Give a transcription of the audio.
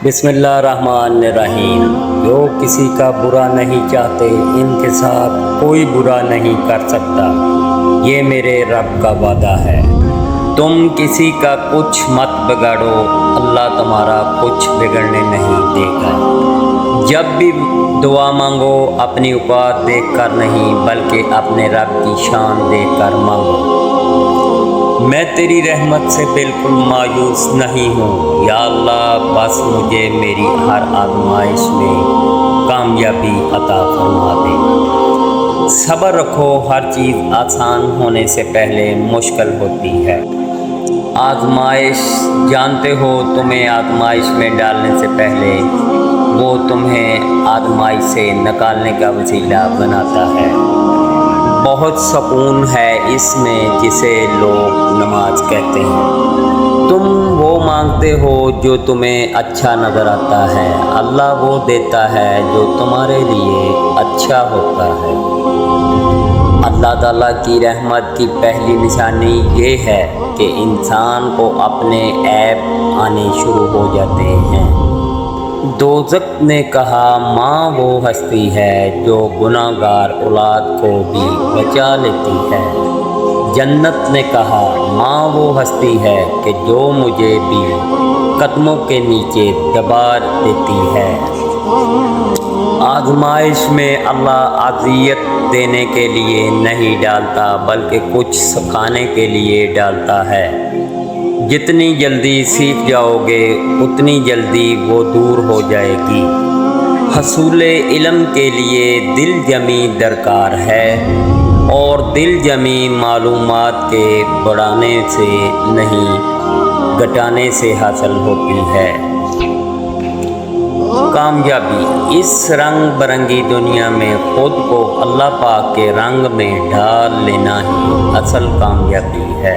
بسم اللہ الرحمن الرحیم۔ جو کسی کا برا نہیں چاہتے ان کے ساتھ کوئی برا نہیں کر سکتا، یہ میرے رب کا وعدہ ہے۔ تم کسی کا کچھ مت بگاڑو، اللہ تمہارا کچھ بگڑنے نہیں دے گا۔ جب بھی دعا مانگو اپنی اوقات دیکھ کر نہیں بلکہ اپنے رب کی شان دیکھ کر مانگو۔ میں تیری رحمت سے بالکل مایوس نہیں ہوں، یا اللہ بس مجھے میری ہر آزمائش میں کامیابی عطا فرما دے۔ صبر رکھو، ہر چیز آسان ہونے سے پہلے مشکل ہوتی ہے۔ آزمائش جانتے ہو تمہیں آزمائش میں ڈالنے سے پہلے وہ تمہیں آزمائش سے نکالنے کا وسیلہ بناتا ہے۔ بہت سکون ہے اس میں جسے لوگ نماز کہتے ہیں۔ تم وہ مانگتے ہو جو تمہیں اچھا نظر آتا ہے، اللہ وہ دیتا ہے جو تمہارے لیے اچھا ہوتا ہے۔ اللہ تعالیٰ کی رحمت کی پہلی نشانی یہ ہے کہ انسان کو اپنے عیب آنے شروع ہو جاتے ہیں۔ دوزخ نے کہا ماں وہ ہستی ہے جو گناہ گار اولاد کو بھی بچا لیتی ہے۔ جنت نے کہا ماں وہ ہستی ہے کہ جو مجھے بھی قدموں کے نیچے دبا دیتی ہے۔ آزمائش میں اللہ اذیت دینے کے لیے نہیں ڈالتا بلکہ کچھ سکھانے کے لیے ڈالتا ہے۔ جتنی جلدی سیکھ جاؤ گے اتنی جلدی وہ دور ہو جائے گی۔ حصول علم کے لیے دل جمی درکار ہے، اور دل جمی معلومات کے بڑھانے سے نہیں گھٹانے سے حاصل ہوتی ہے۔ کامیابی اس رنگ برنگی دنیا میں خود کو اللہ پاک کے رنگ میں ڈھال لینا ہی اصل کامیابی ہے۔